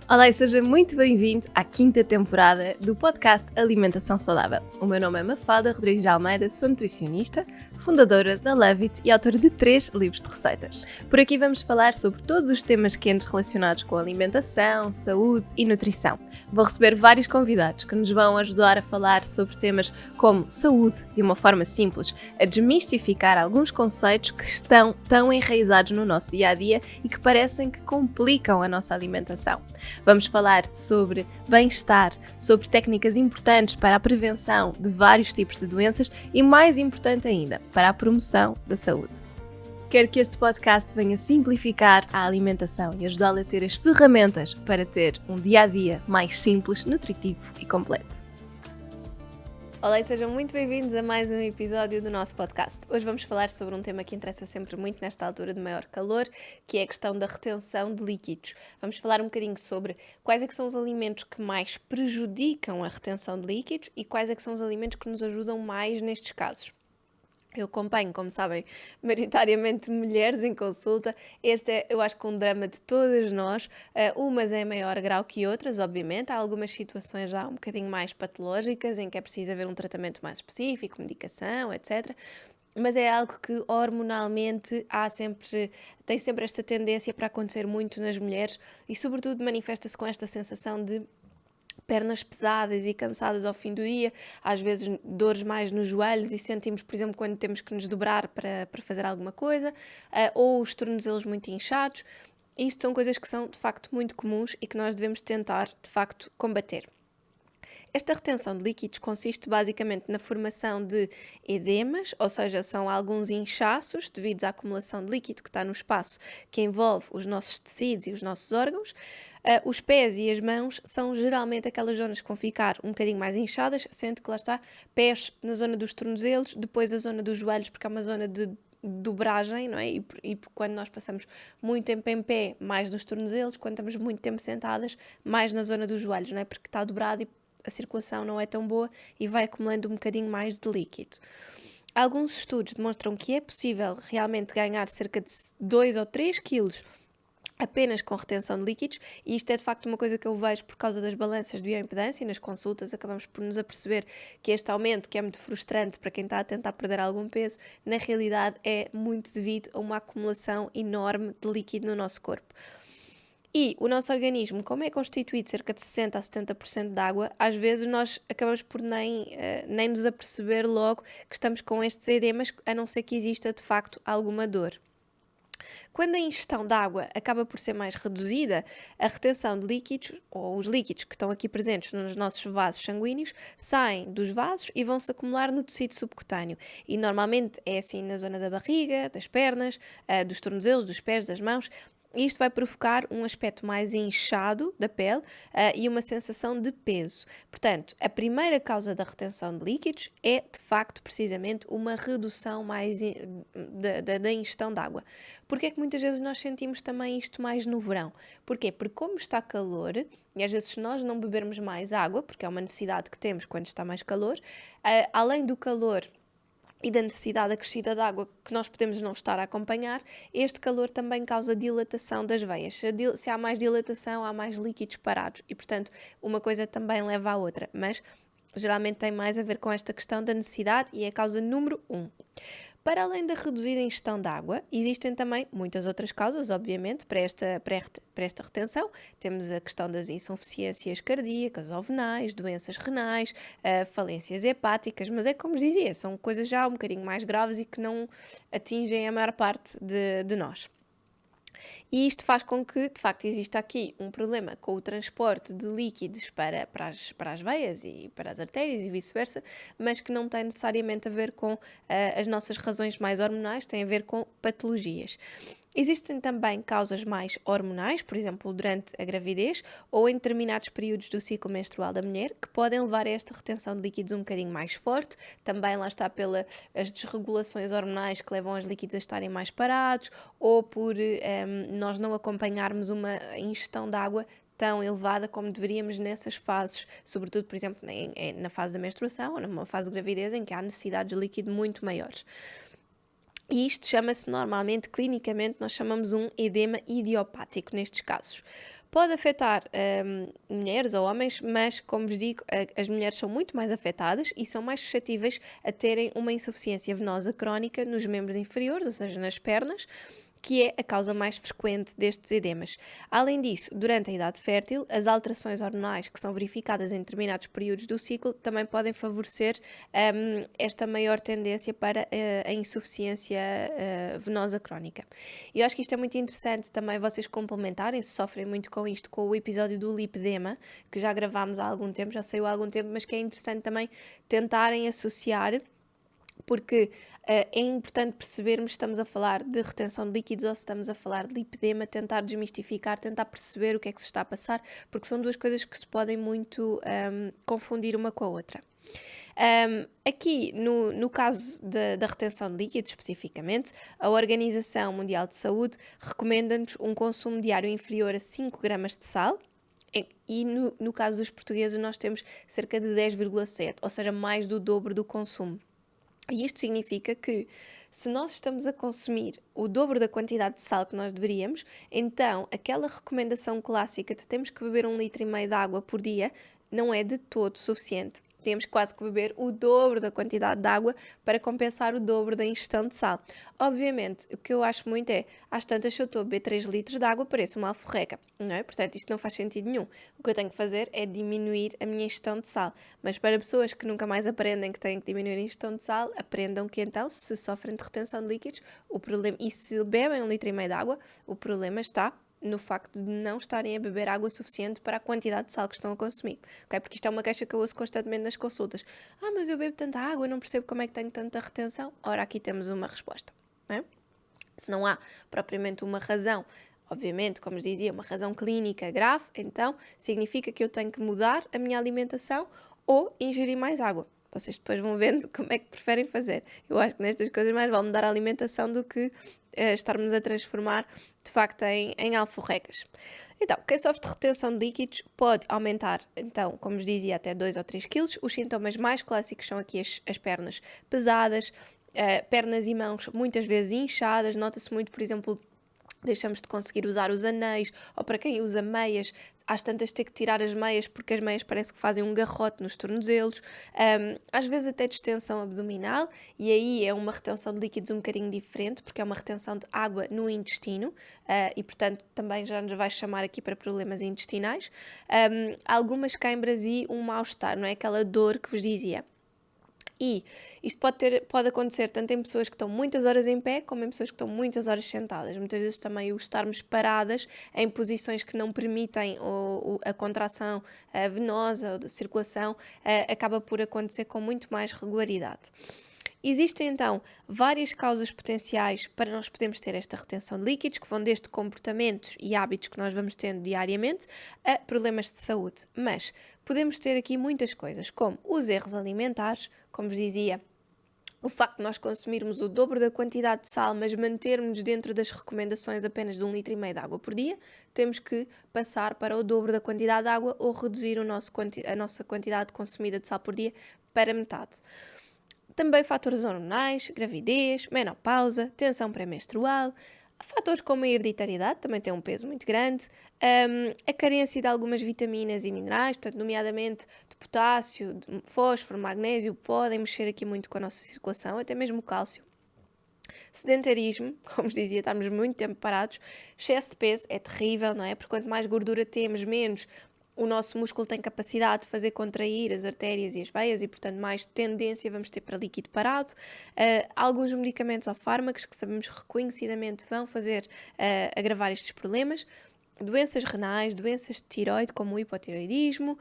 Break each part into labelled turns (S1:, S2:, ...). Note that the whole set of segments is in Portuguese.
S1: Olá e seja muito bem-vindo à 5ª temporada do podcast Alimentação Saudável. O meu nome é Mafalda Rodrigues de Almeida, sou nutricionista, fundadora da Love It e autora de 3 livros de receitas. Por aqui vamos falar sobre todos os temas quentes relacionados com alimentação, saúde e nutrição. Vou receber vários convidados que nos vão ajudar a falar sobre temas como saúde de uma forma simples, a desmistificar alguns conceitos que estão tão enraizados no nosso dia-a-dia e que parecem que complicam a nossa alimentação. Vamos falar sobre bem-estar, sobre técnicas importantes para a prevenção de vários tipos de doenças e, mais importante ainda, para a promoção da saúde. Quero que este podcast venha simplificar a alimentação e ajudá-la a ter as ferramentas para ter um dia-a-dia mais simples, nutritivo e completo. Olá e sejam muito bem-vindos a mais um episódio do nosso podcast. Hoje vamos falar sobre um tema que interessa sempre muito nesta altura de maior calor, que é a questão da retenção de líquidos. Vamos falar um bocadinho sobre quais é que são os alimentos que mais prejudicam a retenção de líquidos e quais é que são os alimentos que nos ajudam mais nestes casos. Eu acompanho, como sabem, maioritariamente mulheres em consulta. Este é, eu acho que um drama de todas nós. Umas em maior grau que outras, obviamente. Há algumas situações já um bocadinho mais patológicas, em que é preciso haver um tratamento mais específico, medicação, etc. Mas é algo que hormonalmente tem sempre esta tendência para acontecer muito nas mulheres e, sobretudo, manifesta-se com esta sensação de pernas pesadas e cansadas ao fim do dia, às vezes dores mais nos joelhos e sentimos, por exemplo, quando temos que nos dobrar para fazer alguma coisa, ou os tornozelos muito inchados. Isto são coisas que são, de facto, muito comuns e que nós devemos tentar, de facto, combater. Esta retenção de líquidos consiste basicamente na formação de edemas, ou seja, são alguns inchaços devido à acumulação de líquido que está no espaço que envolve os nossos tecidos e os nossos órgãos. Os pés e as mãos são geralmente aquelas zonas que vão ficar um bocadinho mais inchadas, sendo que lá está, pés na zona dos tornozelos, depois a zona dos joelhos, porque é uma zona de dobragem, não é? E quando nós passamos muito tempo em pé, mais nos tornozelos, quando estamos muito tempo sentadas, mais na zona dos joelhos, não é? Porque está dobrado e a circulação não é tão boa e vai acumulando um bocadinho mais de líquido. Alguns estudos demonstram que é possível realmente ganhar cerca de 2 ou 3 quilos apenas com retenção de líquidos, e isto é de facto uma coisa que eu vejo por causa das balanças de bioimpedância e nas consultas acabamos por nos aperceber que este aumento, que é muito frustrante para quem está a tentar perder algum peso, na realidade é muito devido a uma acumulação enorme de líquido no nosso corpo. E o nosso organismo, como é constituído cerca de 60% a 70% de água, às vezes nós acabamos por nem nos aperceber logo que estamos com estes edemas, a não ser que exista de facto alguma dor. Quando a ingestão de água acaba por ser mais reduzida, a retenção de líquidos, ou os líquidos que estão aqui presentes nos nossos vasos sanguíneos, saem dos vasos e vão se acumular no tecido subcutâneo. E normalmente é assim na zona da barriga, das pernas, dos tornozelos, dos pés, das mãos. Isto vai provocar um aspecto mais inchado da pele e uma sensação de peso. Portanto, a primeira causa da retenção de líquidos é, de facto, precisamente uma redução mais da ingestão de água. Porquê é que muitas vezes nós sentimos também isto mais no verão? Porquê? Porque como está calor, e às vezes se nós não bebermos mais água, porque é uma necessidade que temos quando está mais calor, além do calor e da necessidade acrescida de água que nós podemos não estar a acompanhar, este calor também causa dilatação das veias. Se há mais dilatação, há mais líquidos parados e, portanto, uma coisa também leva à outra, mas geralmente tem mais a ver com esta questão da necessidade e é a causa número 1. Para além da reduzida ingestão de água, existem também muitas outras causas, obviamente, para esta retenção. Temos a questão das insuficiências cardíacas ou venais, doenças renais, falências hepáticas, mas é como dizia, são coisas já um bocadinho mais graves e que não atingem a maior parte de nós. E isto faz com que, de facto, exista aqui um problema com o transporte de líquidos para as veias e para as artérias e vice-versa, mas que não tem necessariamente a ver com as nossas razões mais hormonais, tem a ver com patologias. Existem também causas mais hormonais, por exemplo, durante a gravidez ou em determinados períodos do ciclo menstrual da mulher, que podem levar a esta retenção de líquidos um bocadinho mais forte. Também lá está pelas desregulações hormonais que levam os líquidos a estarem mais parados ou por nós não acompanharmos uma ingestão de água tão elevada como deveríamos nessas fases, sobretudo, por exemplo, na fase da menstruação ou numa fase de gravidez em que há necessidades de líquido muito maiores. E isto chama-se normalmente, clinicamente, nós chamamos um edema idiopático nestes casos. Pode afetar mulheres ou homens, mas, como vos digo, as mulheres são muito mais afetadas e são mais suscetíveis a terem uma insuficiência venosa crónica nos membros inferiores, ou seja, nas pernas, que é a causa mais frequente destes edemas. Além disso, durante a idade fértil, as alterações hormonais que são verificadas em determinados períodos do ciclo também podem favorecer esta maior tendência para a insuficiência venosa crónica. E eu acho que isto é muito interessante também vocês complementarem, se sofrem muito com isto, com o episódio do lipedema, que já gravámos há algum tempo, já saiu há algum tempo, mas que é interessante também tentarem associar, porque é importante percebermos se estamos a falar de retenção de líquidos ou se estamos a falar de lipedema, tentar desmistificar, tentar perceber o que é que se está a passar, porque são duas coisas que se podem muito confundir uma com a outra. Aqui, no caso da retenção de líquidos, especificamente, a Organização Mundial de Saúde recomenda-nos um consumo diário inferior a 5 gramas de sal, e no caso dos portugueses nós temos cerca de 10,7, ou seja, mais do dobro do consumo. E isto significa que, se nós estamos a consumir o dobro da quantidade de sal que nós deveríamos, então aquela recomendação clássica de temos que beber 1,5 litro de água por dia não é de todo suficiente. Temos quase que beber o dobro da quantidade de água para compensar o dobro da ingestão de sal. Obviamente, o que eu acho muito é, às tantas, se eu estou a beber 3 litros de água, parece uma alforreca, não é? Portanto, isto não faz sentido nenhum. O que eu tenho que fazer é diminuir a minha ingestão de sal. Mas para pessoas que nunca mais aprendem que têm que diminuir a ingestão de sal, aprendam que então, se sofrem de retenção de líquidos, o problema, e se bebem 1,5 litro de água, o problema está no facto de não estarem a beber água suficiente para a quantidade de sal que estão a consumir, ok? Porque isto é uma queixa que eu ouço constantemente nas consultas. Mas eu bebo tanta água, não percebo como é que tenho tanta retenção. Ora, aqui temos uma resposta, não é? Se não há propriamente uma razão, obviamente, como dizia, uma razão clínica grave, então significa que eu tenho que mudar a minha alimentação ou ingerir mais água. Vocês depois vão vendo como é que preferem fazer. Eu acho que nestas coisas mais vale mudar a alimentação do que estarmos a transformar, de facto, em alforrecas. Então, quem sofre de retenção de líquidos pode aumentar, então, como vos dizia, até 2 ou 3 quilos. Os sintomas mais clássicos são aqui as pernas pesadas, pernas e mãos muitas vezes inchadas. Nota-se muito, por exemplo, deixamos de conseguir usar os anéis, ou para quem usa meias, às tantas ter que tirar as meias porque as meias parece que fazem um garrote nos tornozelos, às vezes até distensão abdominal, e aí é uma retenção de líquidos um bocadinho diferente, porque é uma retenção de água no intestino, e portanto também já nos vai chamar aqui para problemas intestinais, algumas câimbras e um mal-estar, não é? Aquela dor que vos dizia. E isto pode acontecer tanto em pessoas que estão muitas horas em pé, como em pessoas que estão muitas horas sentadas. Muitas vezes também o estarmos paradas em posições que não permitem a contração venosa ou da circulação acaba por acontecer com muito mais regularidade. Existem então várias causas potenciais para nós podermos ter esta retenção de líquidos, que vão desde comportamentos e hábitos que nós vamos tendo diariamente a problemas de saúde. Mas podemos ter aqui muitas coisas, como os erros alimentares, como vos dizia, o facto de nós consumirmos o dobro da quantidade de sal, mas mantermos dentro das recomendações apenas de 1,5 litro de água por dia, temos que passar para o dobro da quantidade de água ou reduzir a nossa quantidade consumida de sal por dia para metade. Também fatores hormonais, gravidez, menopausa, tensão pré-menstrual, fatores como a hereditariedade também têm um peso muito grande, a carência de algumas vitaminas e minerais, portanto, nomeadamente de potássio, de fósforo, magnésio, podem mexer aqui muito com a nossa circulação, até mesmo o cálcio. Sedentarismo, como dizia, estarmos muito tempo parados, excesso de peso é terrível, não é? Porque quanto mais gordura temos, menos o nosso músculo tem capacidade de fazer contrair as artérias e as veias e, portanto, mais tendência vamos ter para líquido parado. Alguns medicamentos ou fármacos que sabemos reconhecidamente vão fazer agravar estes problemas. Doenças renais, doenças de tiroide, como o hipotiroidismo,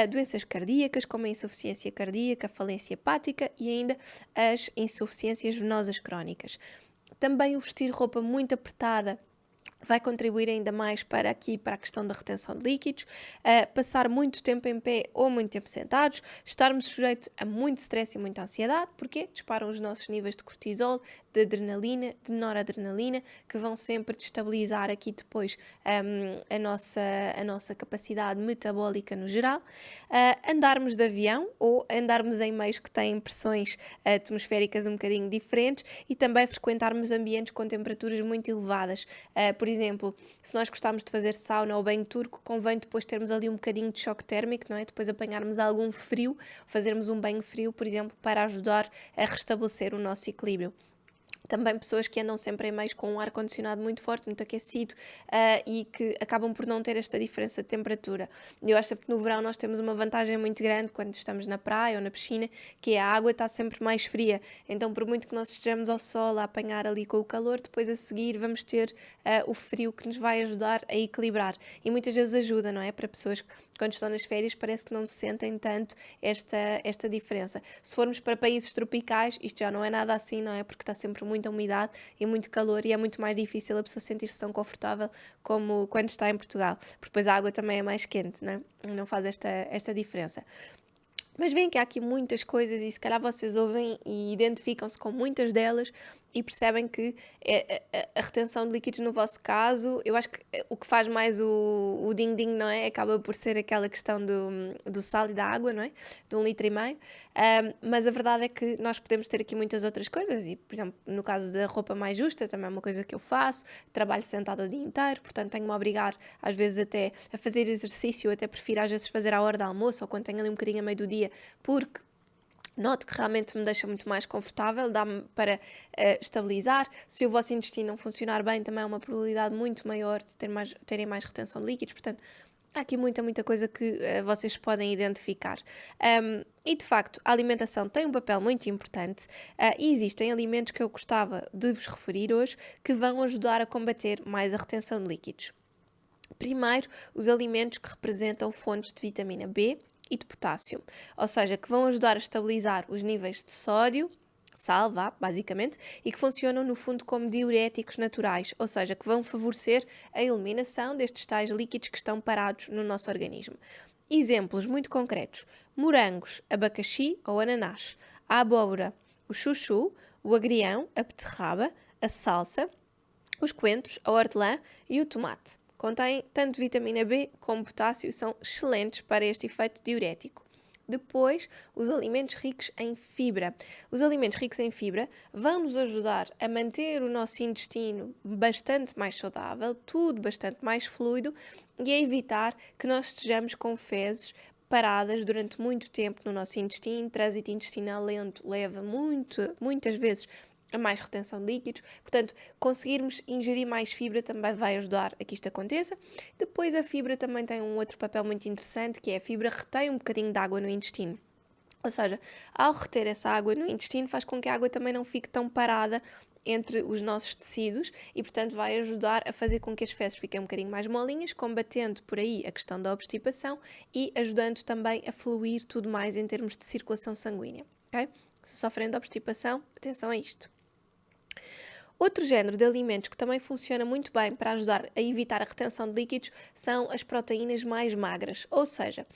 S1: doenças cardíacas, como a insuficiência cardíaca, a falência hepática e ainda as insuficiências venosas crónicas. Também o vestir roupa muito apertada vai contribuir ainda mais para a questão da retenção de líquidos, passar muito tempo em pé ou muito tempo sentados, estarmos sujeitos a muito stress e muita ansiedade, porque disparam os nossos níveis de cortisol, de de adrenalina, de noradrenalina, que vão sempre destabilizar aqui depois a nossa capacidade metabólica no geral. Andarmos de avião ou andarmos em meios que têm pressões atmosféricas um bocadinho diferentes e também frequentarmos ambientes com temperaturas muito elevadas. Por exemplo, se nós gostarmos de fazer sauna ou banho turco, convém depois termos ali um bocadinho de choque térmico, não é? Depois apanharmos algum frio, fazermos um banho frio, por exemplo, para ajudar a restabelecer o nosso equilíbrio. Também pessoas que andam sempre em meios com um ar-condicionado muito forte, muito aquecido e que acabam por não ter esta diferença de temperatura. Eu acho que no verão nós temos uma vantagem muito grande quando estamos na praia ou na piscina, que é a água está sempre mais fria. Então, por muito que nós estejamos ao sol a apanhar ali com o calor, depois a seguir vamos ter o frio que nos vai ajudar a equilibrar. E muitas vezes ajuda, não é? Para pessoas que quando estão nas férias parece que não se sentem tanto esta diferença. Se formos para países tropicais, isto já não é nada assim, não é? Porque está sempre muita umidade e muito calor e é muito mais difícil a pessoa sentir-se tão confortável como quando está em Portugal, porque depois a água também é mais quente, não é? Não faz esta diferença. Mas veem que há aqui muitas coisas e se calhar vocês ouvem e identificam-se com muitas delas e percebem que a retenção de líquidos no vosso caso, eu acho que o que faz mais o ding-ding, não é? Acaba por ser aquela questão do sal e da água, não é? De 1,5 litro. Mas a verdade é que nós podemos ter aqui muitas outras coisas e, por exemplo, no caso da roupa mais justa, também é uma coisa que eu faço, trabalho sentada o dia inteiro, portanto tenho-me a obrigar às vezes até a fazer exercício, até prefiro às vezes fazer à hora do almoço ou quando tenho ali um bocadinho a meio do dia, porque noto que realmente me deixa muito mais confortável, dá-me para estabilizar. Se o vosso intestino não funcionar bem, também é uma probabilidade muito maior de terem mais retenção de líquidos. Portanto, há aqui muita coisa que vocês podem identificar. E, de facto, a alimentação tem um papel muito importante e existem alimentos que eu gostava de vos referir hoje que vão ajudar a combater mais a retenção de líquidos. Primeiro, os alimentos que representam fontes de vitamina B e de potássio, ou seja, que vão ajudar a estabilizar os níveis de sódio, sal, basicamente, e que funcionam no fundo como diuréticos naturais, ou seja, que vão favorecer a eliminação destes tais líquidos que estão parados no nosso organismo. Exemplos muito concretos: morangos, abacaxi ou ananás, a abóbora, o chuchu, o agrião, a beterraba, a salsa, os coentros, a hortelã e o tomate. Contém tanto vitamina B como potássio, são excelentes para este efeito diurético. Depois, os alimentos ricos em fibra. Os alimentos ricos em fibra vão nos ajudar a manter o nosso intestino bastante mais saudável, tudo bastante mais fluido e a evitar que nós estejamos com fezes paradas durante muito tempo no nosso intestino. Trânsito intestinal lento leva muitas vezes a mais retenção de líquidos, portanto, conseguirmos ingerir mais fibra também vai ajudar a que isto aconteça. Depois a fibra também tem um outro papel muito interessante, que é a fibra retém um bocadinho de água no intestino. Ou seja, ao reter essa água no intestino faz com que a água também não fique tão parada entre os nossos tecidos e, portanto, vai ajudar a fazer com que as fezes fiquem um bocadinho mais molinhas, combatendo por aí a questão da obstipação e ajudando também a fluir tudo mais em termos de circulação sanguínea. Okay? Se sofrem de obstipação, atenção a isto. Outro género de alimentos que também funciona muito bem para ajudar a evitar a retenção de líquidos são as proteínas mais magras, ou seja,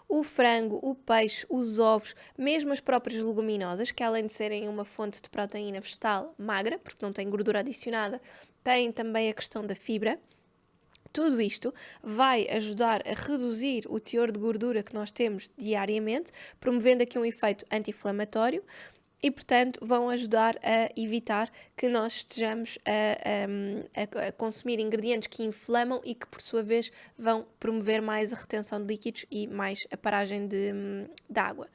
S1: o frango, o peixe, os ovos, mesmo as próprias leguminosas, que além de serem uma fonte de proteína vegetal magra, porque não tem gordura adicionada, têm também a questão da fibra. Tudo isto vai ajudar a reduzir o teor de gordura que nós temos diariamente, promovendo aqui um efeito anti-inflamatório. E, portanto, vão ajudar a evitar que nós estejamos a consumir ingredientes que inflamam e que, por sua vez, vão promover mais a retenção de líquidos e mais a paragem de água.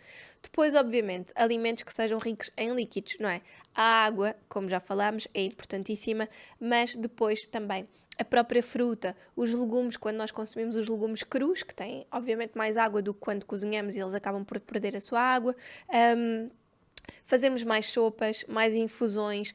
S1: Depois, obviamente, alimentos que sejam ricos em líquidos, não é? A água, como já falámos, é importantíssima, mas depois também a própria fruta, os legumes, quando nós consumimos os legumes crus, que têm, obviamente, mais água do que quando cozinhamos e eles acabam por perder a sua água. Fazemos mais sopas, mais infusões,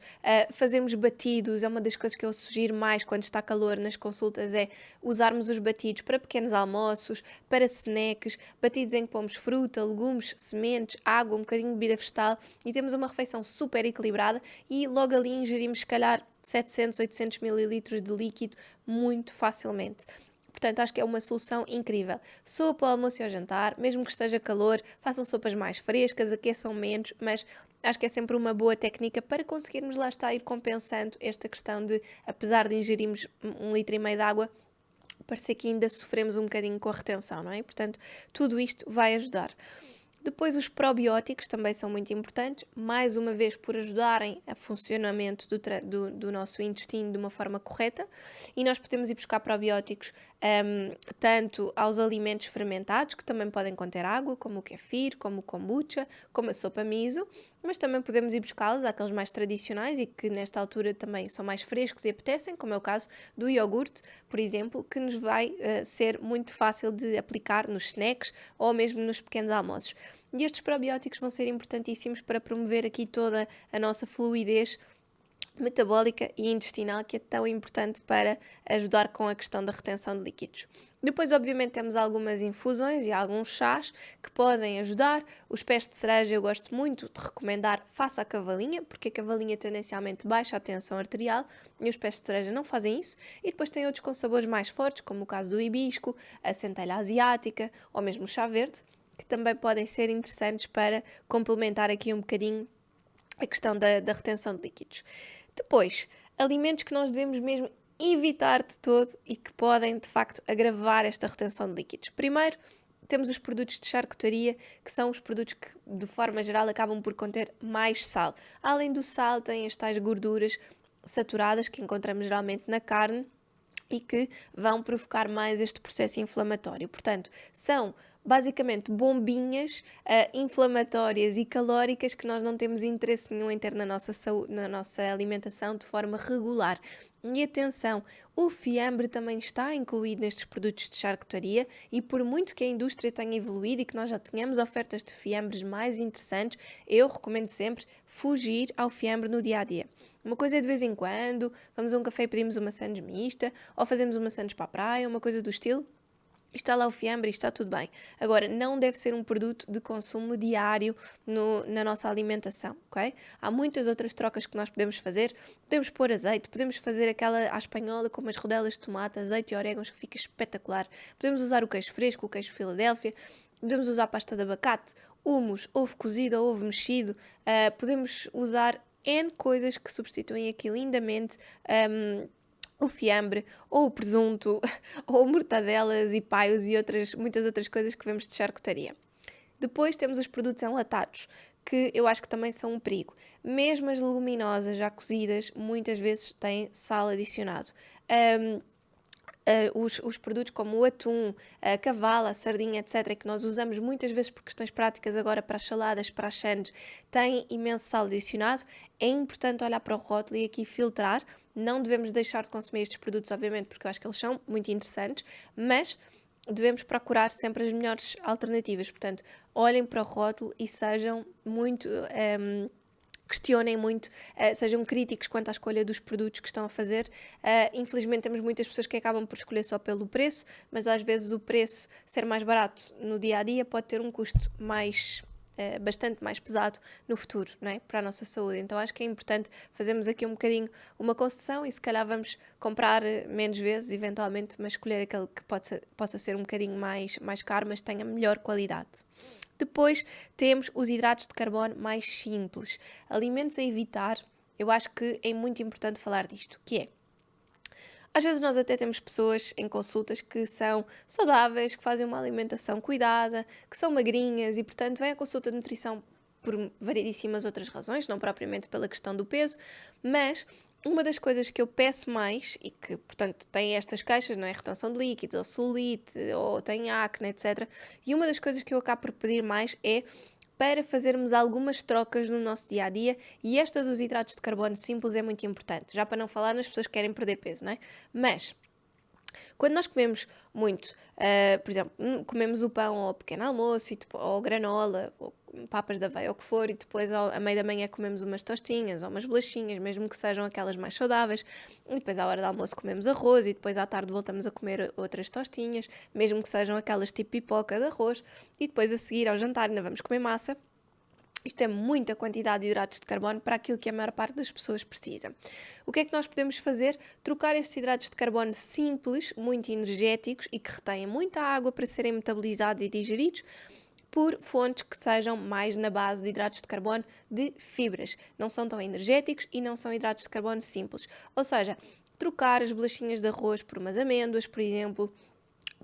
S1: fazemos batidos. É uma das coisas que eu sugiro mais quando está calor nas consultas, é usarmos os batidos para pequenos almoços, para snacks, batidos em que pomos fruta, legumes, sementes, água, um bocadinho de bebida vegetal e temos uma refeição super equilibrada e logo ali ingerimos se calhar 700, 800 ml de líquido muito facilmente. Portanto, acho que é uma solução incrível. Sopa ao almoço e ao jantar, mesmo que esteja calor, façam sopas mais frescas, aqueçam menos, mas acho que é sempre uma boa técnica para conseguirmos lá estar ir compensando esta questão de, apesar de ingerirmos 1,5 litro de água, parecer que ainda sofremos um bocadinho com a retenção, não é? Portanto, tudo isto vai ajudar. Depois os probióticos também são muito importantes, mais uma vez por ajudarem a funcionamento do nosso intestino de uma forma correta, e nós podemos ir buscar probióticos tanto aos alimentos fermentados, que também podem conter água, como o kefir, como o kombucha, como a sopa miso, mas também podemos ir buscá-los àqueles mais tradicionais e que nesta altura também são mais frescos e apetecem, como é o caso do iogurte, por exemplo, que nos vai ser muito fácil de aplicar nos snacks ou mesmo nos pequenos almoços. E estes probióticos vão ser importantíssimos para promover aqui toda a nossa fluidez metabólica e intestinal, que é tão importante para ajudar com a questão da retenção de líquidos. Depois, obviamente, temos algumas infusões e alguns chás que podem ajudar. Os pés de cereja eu gosto muito de recomendar face à cavalinha, porque a cavalinha tendencialmente baixa a tensão arterial e os pés de cereja não fazem isso. E depois tem outros com sabores mais fortes, como o caso do hibisco, a centelha asiática ou mesmo o chá verde, que também podem ser interessantes para complementar aqui um bocadinho a questão da retenção de líquidos. Depois, alimentos que nós devemos mesmo evitar de todo e que podem, de facto, agravar esta retenção de líquidos. Primeiro, temos os produtos de charcutaria, que são os produtos que, de forma geral, acabam por conter mais sal. Além do sal, têm as tais gorduras saturadas que encontramos geralmente na carne e que vão provocar mais este processo inflamatório. Portanto, são basicamente bombinhas inflamatórias e calóricas que nós não temos interesse nenhum em ter na nossa saúde, na nossa alimentação de forma regular. E atenção, o fiambre também está incluído nestes produtos de charcutaria e por muito que a indústria tenha evoluído e que nós já tenhamos ofertas de fiambres mais interessantes, eu recomendo sempre fugir ao fiambre no dia-a-dia. Uma coisa é de vez em quando, vamos a um café e pedimos uma sandes mista, ou fazemos uma sandes para a praia, uma coisa do estilo. Está lá o fiambre e está tudo bem. Agora, não deve ser um produto de consumo diário na nossa alimentação, ok? Há muitas outras trocas que nós podemos fazer. Podemos pôr azeite, podemos fazer aquela à espanhola com umas rodelas de tomate, azeite e orégãos que fica espetacular. Podemos usar o queijo fresco, o queijo Filadélfia. Podemos usar pasta de abacate, hummus, ovo cozido ou ovo mexido. Podemos usar N coisas que substituem aqui lindamente o fiambre, ou o presunto, ou mortadelas e paios e muitas outras coisas que vemos de charcutaria. Depois temos os produtos enlatados, que eu acho que também são um perigo. Mesmo as leguminosas já cozidas, muitas vezes têm sal adicionado. Os produtos como o atum, a cavala, a sardinha, etc., que nós usamos muitas vezes por questões práticas agora para as saladas, para as sandes, têm imenso sal adicionado. É importante olhar para o rótulo e aqui filtrar. Não devemos deixar de consumir estes produtos, obviamente, porque eu acho que eles são muito interessantes, mas devemos procurar sempre as melhores alternativas. Portanto, olhem para o rótulo e sejam muito... questionem muito, sejam críticos quanto à escolha dos produtos que estão a fazer. Infelizmente temos muitas pessoas que acabam por escolher só pelo preço, mas às vezes o preço ser mais barato no dia-a-dia pode ter um custo bastante mais pesado no futuro, não é? Para a nossa saúde. Então acho que é importante fazermos aqui um bocadinho uma concessão e se calhar vamos comprar menos vezes eventualmente, mas escolher aquele que possa ser um bocadinho mais caro, mas tenha melhor qualidade. Depois temos os hidratos de carbono mais simples. Alimentos a evitar, eu acho que é muito importante falar disto, que é, às vezes nós até temos pessoas em consultas que são saudáveis, que fazem uma alimentação cuidada, que são magrinhas e, portanto, vêm à consulta de nutrição por variedíssimas outras razões, não propriamente pela questão do peso, mas uma das coisas que eu peço mais e que, portanto, tem estas queixas, não é? Retenção de líquidos, ou celulite, ou tem acne, etc. E uma das coisas que eu acabo por pedir mais é para fazermos algumas trocas no nosso dia-a-dia e esta dos hidratos de carbono simples é muito importante, já para não falar nas pessoas que querem perder peso, não é? Mas quando nós comemos muito, por exemplo, comemos o pão ao pequeno almoço, ou granola, ou papas de aveia, ou o que for, e depois à meia da manhã comemos umas tostinhas ou umas bolachinhas, mesmo que sejam aquelas mais saudáveis, e depois à hora do almoço comemos arroz, e depois à tarde voltamos a comer outras tostinhas, mesmo que sejam aquelas tipo pipoca de arroz, e depois a seguir ao jantar ainda vamos comer massa. Isto é muita quantidade de hidratos de carbono para aquilo que a maior parte das pessoas precisa. O que é que nós podemos fazer? Trocar estes hidratos de carbono simples, muito energéticos e que retêm muita água para serem metabolizados e digeridos, por fontes que sejam mais na base de hidratos de carbono de fibras. Não são tão energéticos e não são hidratos de carbono simples. Ou seja, trocar as bolachinhas de arroz por umas amêndoas, por exemplo,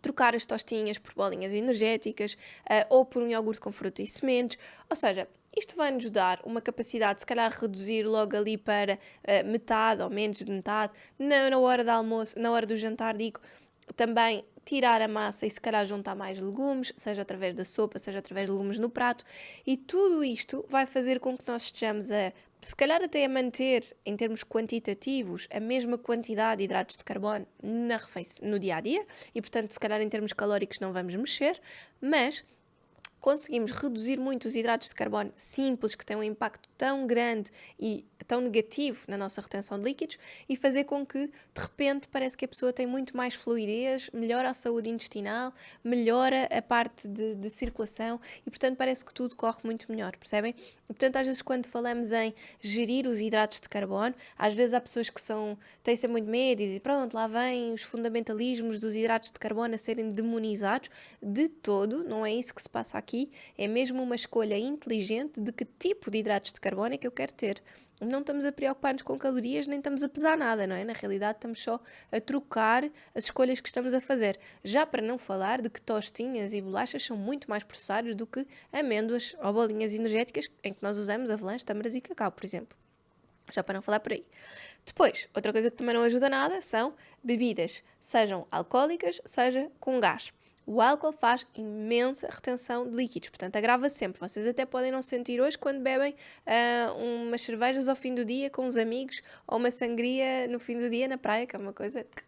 S1: trocar as tostinhas por bolinhas energéticas ou por um iogurte com fruta e sementes. Ou seja, isto vai-nos dar uma capacidade, se calhar, reduzir logo ali para metade ou menos de metade, na hora do almoço, na hora do jantar, digo, também tirar a massa e se calhar juntar mais legumes, seja através da sopa, seja através de legumes no prato, e tudo isto vai fazer com que nós estejamos se calhar até a manter, em termos quantitativos, a mesma quantidade de hidratos de carbono no dia-a-dia, e portanto, se calhar em termos calóricos não vamos mexer, mas conseguimos reduzir muito os hidratos de carbono simples, que têm um impacto tão grande e tão negativo na nossa retenção de líquidos, e fazer com que, de repente, parece que a pessoa tem muito mais fluidez, melhora a saúde intestinal, melhora a parte de circulação e, portanto, parece que tudo corre muito melhor, percebem? E, portanto, às vezes, quando falamos em gerir os hidratos de carbono, às vezes há pessoas que têm sempre muito medo e dizem, pronto, lá vêm os fundamentalismos dos hidratos de carbono a serem demonizados. De todo, não é isso que se passa aqui, é mesmo uma escolha inteligente de que tipo de hidratos de carbono é que eu quero ter. Não estamos a preocupar-nos com calorias, nem estamos a pesar nada, não é? Na realidade, estamos só a trocar as escolhas que estamos a fazer. Já para não falar de que tostinhas e bolachas são muito mais processados do que amêndoas ou bolinhas energéticas em que nós usamos avelãs, tâmaras e cacau, por exemplo. Já para não falar por aí. Depois, outra coisa que também não ajuda nada são bebidas, sejam alcoólicas, seja com gás. O álcool faz imensa retenção de líquidos, portanto agrava sempre. Vocês até podem não sentir hoje quando bebem umas cervejas ao fim do dia com os amigos ou uma sangria no fim do dia na praia, que é uma coisa que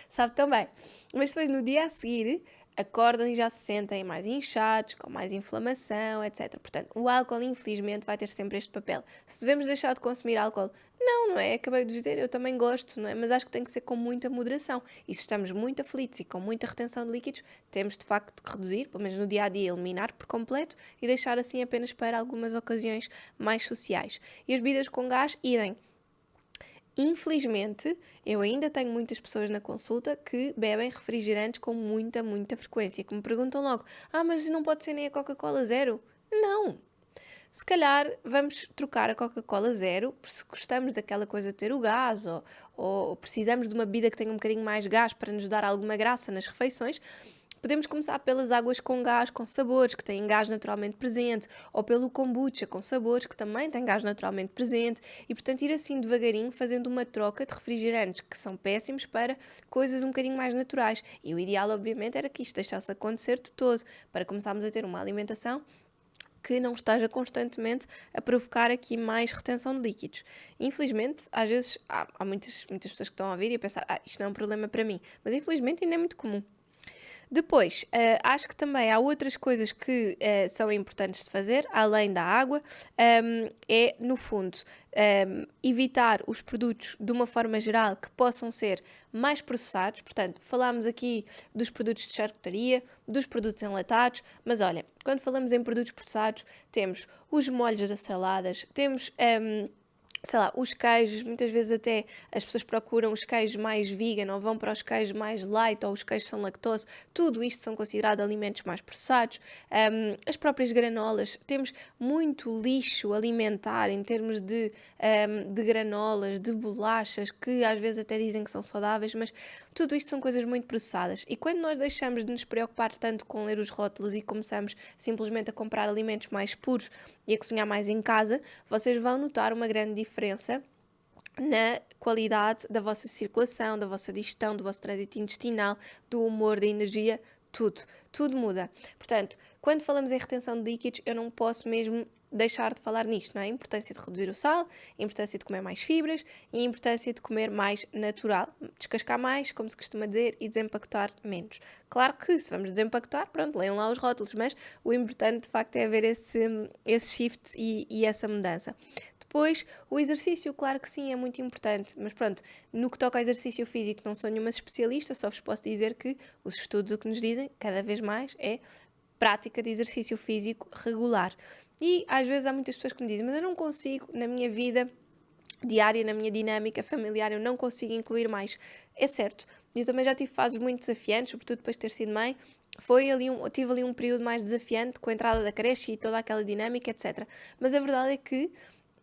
S1: sabe tão bem. Mas depois no dia a seguir acordam e já se sentem mais inchados, com mais inflamação, etc. Portanto, o álcool, infelizmente, vai ter sempre este papel. Se devemos deixar de consumir álcool, não é? Acabei de dizer, eu também gosto, não é? Mas acho que tem que ser com muita moderação. E se estamos muito aflitos e com muita retenção de líquidos, temos de facto de reduzir, pelo menos no dia-a-dia, eliminar por completo e deixar assim apenas para algumas ocasiões mais sociais. E as bebidas com gás, idem. Infelizmente, eu ainda tenho muitas pessoas na consulta que bebem refrigerantes com muita frequência, que me perguntam logo, mas não pode ser nem a Coca-Cola Zero? Não! Se calhar vamos trocar a Coca-Cola Zero, por se gostamos daquela coisa de ter o gás, ou precisamos de uma bebida que tenha um bocadinho mais gás para nos dar alguma graça nas refeições. Podemos começar pelas águas com gás, com sabores, que têm gás naturalmente presente, ou pelo kombucha, com sabores, que também têm gás naturalmente presente, e portanto ir assim devagarinho, fazendo uma troca de refrigerantes, que são péssimos, para coisas um bocadinho mais naturais. E o ideal, obviamente, era que isto deixasse acontecer de todo, para começarmos a ter uma alimentação que não esteja constantemente a provocar aqui mais retenção de líquidos. Infelizmente, às vezes, há muitas pessoas que estão a ouvir e a pensar, isto não é um problema para mim, mas infelizmente ainda é muito comum. Depois, acho que também há outras coisas que são importantes de fazer, além da água, é, no fundo, evitar os produtos de uma forma geral que possam ser mais processados. Portanto, falámos aqui dos produtos de charcutaria, dos produtos enlatados, mas olha, quando falamos em produtos processados, temos os molhos das saladas, temos os queijos, muitas vezes até as pessoas procuram os queijos mais vegan ou vão para os queijos mais light ou os queijos sem lactose, tudo isto são considerados alimentos mais processados. As próprias granolas, temos muito lixo alimentar em termos de granolas, de bolachas, que às vezes até dizem que são saudáveis, mas tudo isto são coisas muito processadas. E quando nós deixamos de nos preocupar tanto com ler os rótulos e começamos simplesmente a comprar alimentos mais puros e a cozinhar mais em casa, vocês vão notar uma grande diferença na qualidade da vossa circulação, da vossa digestão, do vosso trânsito intestinal, do humor, da energia, tudo muda. Portanto, quando falamos em retenção de líquidos, eu não posso mesmo deixar de falar nisto, não é? A importância de reduzir o sal, a importância de comer mais fibras e a importância de comer mais natural, descascar mais, como se costuma dizer, e desempacotar menos. Claro que se vamos desempacotar, pronto, leiam lá os rótulos, mas o importante de facto é haver esse shift e essa mudança. Depois, o exercício, claro que sim, é muito importante, mas pronto, no que toca ao exercício físico não sou nenhuma especialista, só vos posso dizer que os estudos o que nos dizem, cada vez mais, é prática de exercício físico regular. E às vezes há muitas pessoas que me dizem, mas eu não consigo, na minha vida diária, na minha dinâmica familiar, eu não consigo incluir mais. É certo, eu também já tive fases muito desafiantes, sobretudo depois de ter sido mãe, tive ali um período mais desafiante com a entrada da creche e toda aquela dinâmica, etc. Mas a verdade é que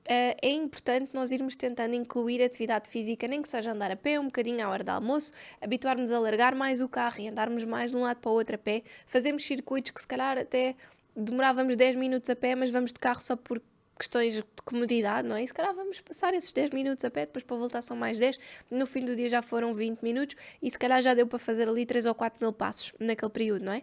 S1: é importante nós irmos tentando incluir atividade física, nem que seja andar a pé um bocadinho à hora do almoço, habituarmos a largar mais o carro e andarmos mais de um lado para o outro a pé, fazemos circuitos que se calhar até demorávamos 10 minutos a pé, mas vamos de carro só por questões de comodidade, não é? E se calhar vamos passar esses 10 minutos a pé, depois para voltar são mais 10, no fim do dia já foram 20 minutos e se calhar já deu para fazer ali 3 ou 4 mil passos naquele período, não é?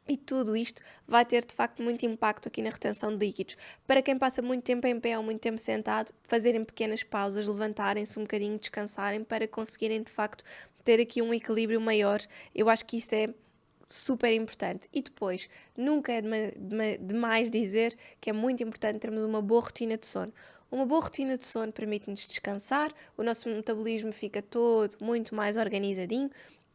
S1: E tudo isto vai ter, de facto, muito impacto aqui na retenção de líquidos. Para quem passa muito tempo em pé ou muito tempo sentado, fazerem pequenas pausas, levantarem-se um bocadinho, descansarem, para conseguirem, de facto, ter aqui um equilíbrio maior. Eu acho que isso é super importante. E depois, nunca é demais dizer que é muito importante termos uma boa rotina de sono. Uma boa rotina de sono permite-nos descansar, o nosso metabolismo fica todo muito mais organizadinho,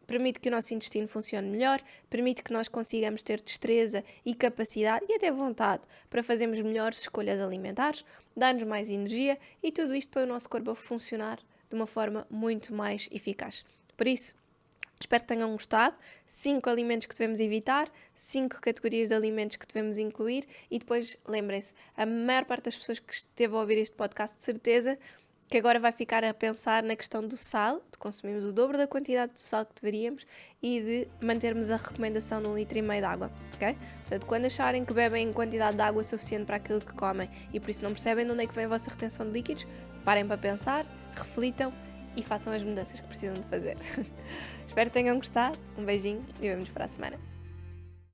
S1: permite que o nosso intestino funcione melhor, permite que nós consigamos ter destreza e capacidade e até vontade para fazermos melhores escolhas alimentares, dá-nos mais energia e tudo isto para o nosso corpo a funcionar de uma forma muito mais eficaz. Por isso, espero que tenham gostado. 5 alimentos que devemos evitar, 5 categorias de alimentos que devemos incluir e depois, lembrem-se, a maior parte das pessoas que esteve a ouvir este podcast, de certeza, que agora vai ficar a pensar na questão do sal, de consumirmos o dobro da quantidade de sal que deveríamos e de mantermos a recomendação de 1,5 litro de água, ok? Portanto, quando acharem que bebem quantidade de água suficiente para aquilo que comem e por isso não percebem de onde é que vem a vossa retenção de líquidos, parem para pensar, reflitam e façam as mudanças que precisam de fazer. Espero que tenham gostado, um beijinho e vemo-nos para a semana.